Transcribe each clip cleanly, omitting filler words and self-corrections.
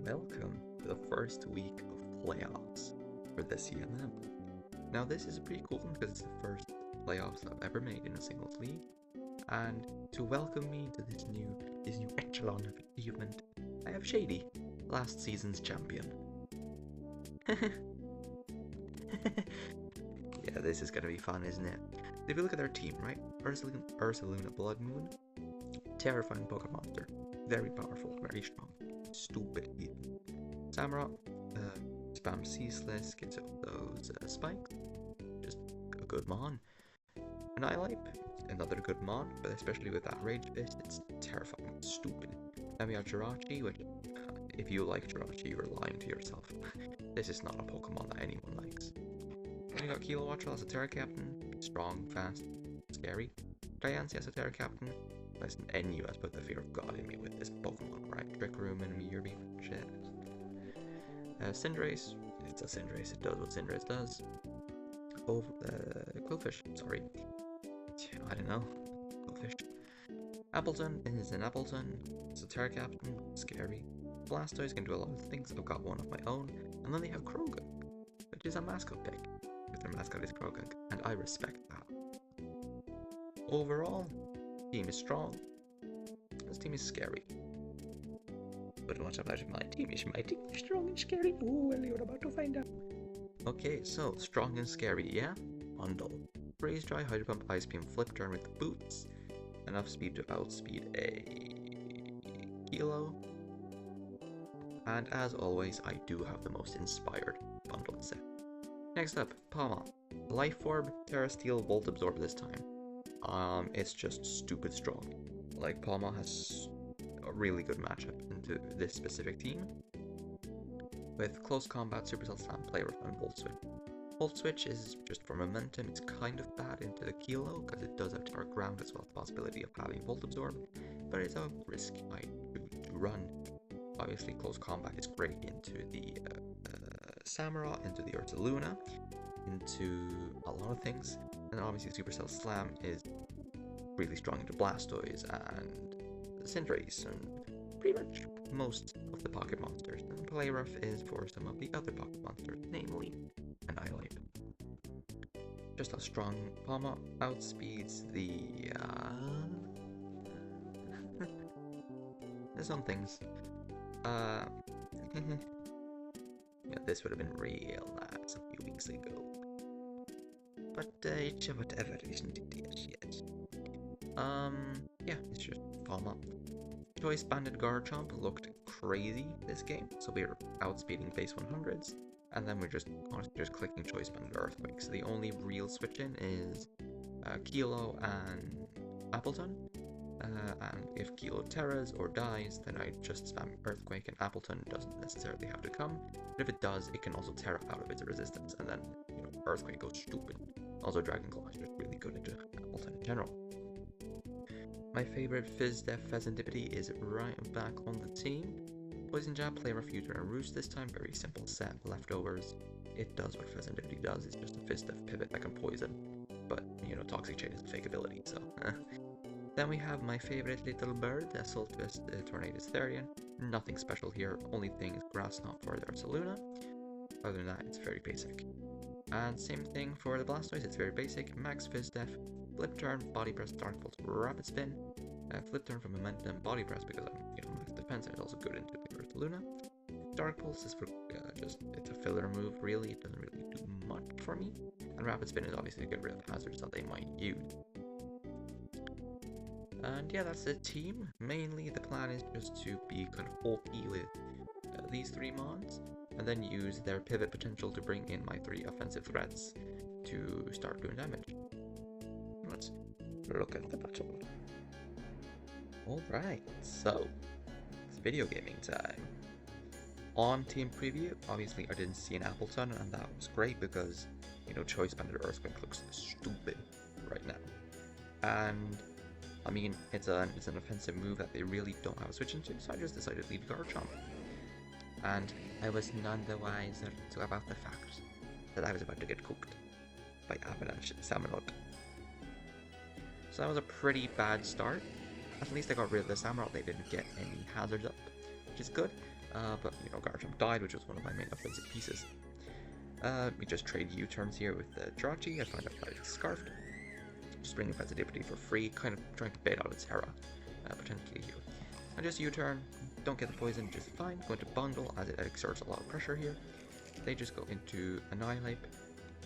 Welcome to the first week of playoffs for the CMM. Now this is pretty cool because it's the first playoffs I've ever made in a singles league, and to welcome me to this new echelon of achievement, I have Shady, last season's champion. Yeah, this is gonna be fun, isn't it? If you look at their team, right? Ursaluna Blood Moon, terrifying Pokemon monster, very powerful, very strong, stupid even. Samurott, spam Ceaseless, gets all those spikes, just a good mon. Annihilate, another good mon, but especially with that Rage Fist, it's terrifying, stupid. Then we have Jirachi, which, if you like Jirachi, you're lying to yourself. This is not a Pokemon that anyone likes. Then we got Kilowattrel as a Terra Captain, strong, fast, scary. Diancie as a Terra Captain. Listen, NU has put the fear of God in me with this Pokemon, right? Trick Room and Meerby, shit. Cinderace, it's a Cinderace, it does what Cinderace does. Quillfish, sorry. I don't know. Quillfish. Appleton is an Appleton, it's a Terra Captain, scary. Blastoise can do a lot of things, I've got one of my own. And then they have Krogan, which is a mascot pick, because their mascot is Krogan, and I respect that. Overall, team is strong. This team is scary. But much about my team is strong and scary. Oh, well, you're about to find out. Okay, so strong and scary, yeah? Bundle. Freeze Dry, Hydro Pump, Ice Beam, Flip Turn with boots. Enough speed to outspeed a Kilo. And as always, I do have the most inspired bundle set. Next up, Palma. Life Orb, Terra Steel, Volt Absorb this time. It's just stupid strong. Like, Palma has a really good matchup into this specific team. With Close Combat, Supercell Slam, Play Rough, and Volt Switch. Volt Switch is just for momentum, it's kind of bad into the Kilo, because it does have Terra Ground as well as the possibility of having Volt Absorb, but it's a risk I choose to run. Obviously, Close Combat is great into the Samurott, into the Ursaluna, into a lot of things, and obviously Supercell Slam is really strong into Blastoise and Cinderace and pretty much most of the pocket monsters, and Play Rough is for some of the other pocket monsters, namely Annihilate. Just how strong Palma outspeeds the there's some things. Yeah, this would have been real nice a few weeks ago. But it's whatever, isn't it? Yes. Yeah, it's just Palma. Choice Banded Garchomp looked crazy this game, so we were outspeeding base 100s, and then we're just clicking Choice Banded Earthquake. So the only real switch in is Kilo and Appleton. And if Kilo terras or dies, then I just spam Earthquake, and Appleton doesn't necessarily have to come. But if it does, it can also Terra out of its resistance, and then Earthquake goes stupid. Also, Dragon Claw is just really good into Appleton in general. My favorite Fizz-Def Pheasantipity is right back on the team. Poison Jab, Play Rough, Future, and Roost this time. Very simple set. Leftovers. It does what Pheasantipity does. It's just a Fizz-Def pivot that can poison. But, Toxic Chain is a fake ability, so... Then we have my favorite little bird, the Assault Vest Tornadus Therian. Nothing special here, only thing is Grass Knot for the Ursaluna. Other than that, it's very basic. And same thing for the Blastoise, it's very basic. Max Fizz-Def, Flip Turn, Body Press, Dark Bolt, Rapid Spin. Flip Turn for momentum, Body Press because I'm max defense, and it's also good into the Ursaluna. Dark Pulse is for it's a filler move, really, it doesn't really do much for me. And Rapid Spin is obviously to get rid of hazards that they might use. And yeah, that's the team. Mainly the plan is just to be kind of bulky with these three mons, and then use their pivot potential to bring in my three offensive threats to start doing damage. Let's look at the battle. Alright, so it's video gaming time. On team preview, obviously I didn't see an Appleton, and that was great because, Choice Banded Earthquake looks stupid right now. And I mean, it's an offensive move that they really don't have a switch into, so I just decided to leave Garchomp. And I was none the wiser about the fact that I was about to get cooked by Avalanche Samurott. So that was a pretty bad start. At least I got rid of the Samurott, they didn't get any hazards up, which is good. But, you know, Garchomp died, which was one of my main offensive pieces. We just trade U-turns here with the Jirachi. I find out that it's Scarfed. Just bring Sensitivity for free, kind of trying to bait out its Terra, potentially here. I just U-turn, don't get the poison, just fine. Going to Bundle, as it exerts a lot of pressure here. They just go into Annihilate.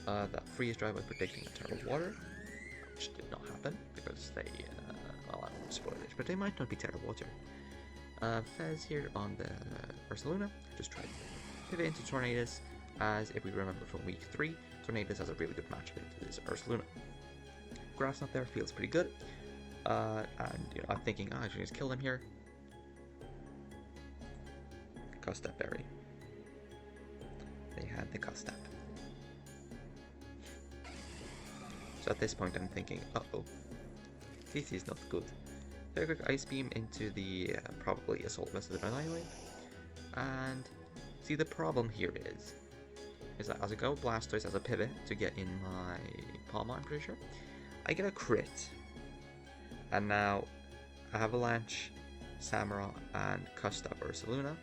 That freeze drive was predicting a Terra Water, which did not happen, because they, well, I won't spoil it, but they might not be Terra Water. Fez here on the Ursaluna, just try to pivot into Tornadus, as if we remember from week 3, Tornadus has a really good matchup into this Ursaluna. Grass not there, feels pretty good, and you know, I'm thinking, I should just kill them here. Custap Berry. They had the Custap. So at this point I'm thinking, uh-oh, this is not good. Very quick Ice Beam into the probably Assault Vest of the Annihilate. And see, the problem here is that as I go Blastoise as a pivot to get in my Palma, I'm pretty sure, I get a crit. And now Avalanche, Samurott, and Custap Ursaluna,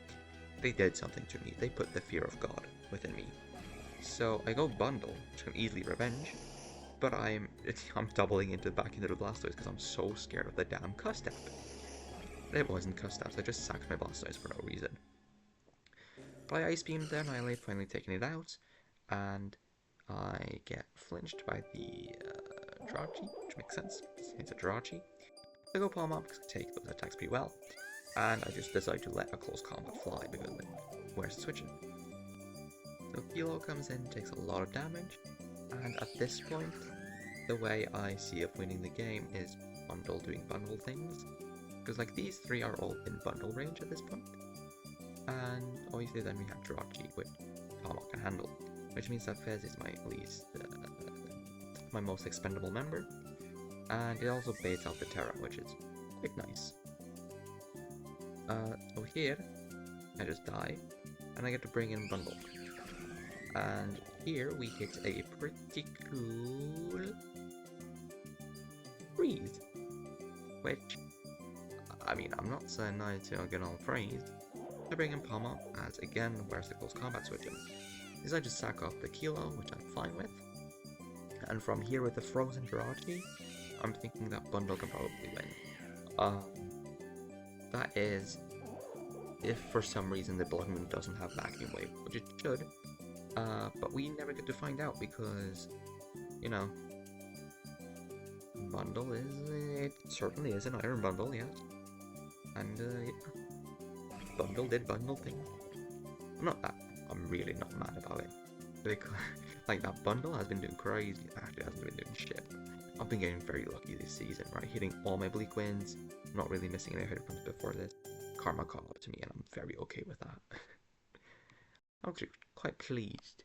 they did something to me. They put the fear of God within me. So I go Bundle, which can easily revenge, but I'm doubling back into the Blastoise because I'm so scared of the damn Custap. It wasn't Custap, so I just sacked my Blastoise for no reason. But I Ice Beamed the Annihilate, finally taking it out, and I get flinched by the Jirachi, which makes sense, it's a Jirachi. I go Palm Up because I take those attacks pretty well, and I just decide to let a close combat fly because then where's switching? So Kilo comes in, takes a lot of damage, and at this point, the way I see of winning the game is Bundle doing bundle things, because like these three are all in bundle range at this point, and obviously then we have Jirachi, which Palm Up can handle, which means that Fez is my least, my most expendable member, and it also baits out the Terra, which is quite nice. Over here, I just die, and I get to bring in Bundle. And here we get a pretty cool freeze, which, I mean, I'm not saying I to get all praised. I bring in Palm Up, as again, where's the close combat switching? Is I just sack off the Kilo, which I'm fine with. And from here with the Frozen Jirachi, I'm thinking that Bundle can probably win. That is, if for some reason the Blood Moon doesn't have Vacuum Wave, which it should, but we never get to find out because, you know, Bundle it certainly is an Iron Bundle, yes. And, yeah. Bundle did Bundle thing. I'm really not mad about it. Because, like, that Bundle has been doing crazy, actually hasn't been doing shit. I've been getting very lucky this season, right? Hitting all my Bleak Winds, not really missing any hit points before this. Karma caught up to me and I'm very okay with that. I'm actually quite pleased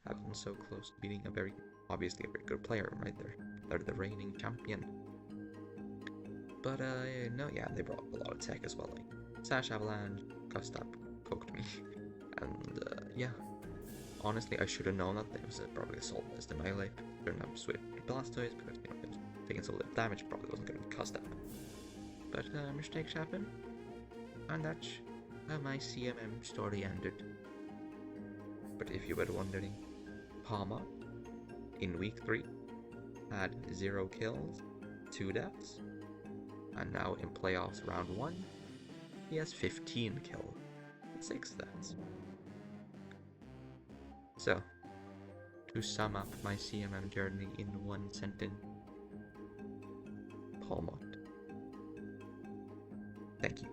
having been so close to beating obviously a very good player right there. They're the reigning champion. But no, yeah, they brought a lot of tech as well, like Sash Avalanche, Custap, cooked me. And yeah, honestly I should have known that there was probably Assault Vest Annihilate. Didn't have Swift Blastoise because, you know, it was taking so little damage, probably wasn't going to be Custap. But mistakes happen, and that's how my CMM story ended. But if you were wondering, Palma, in week 3, had 0 kills, 2 deaths, and now in playoffs round 1, he has 15 kills, 6 deaths. So, to sum up my CMM journey in one sentence, Palma. Thank you.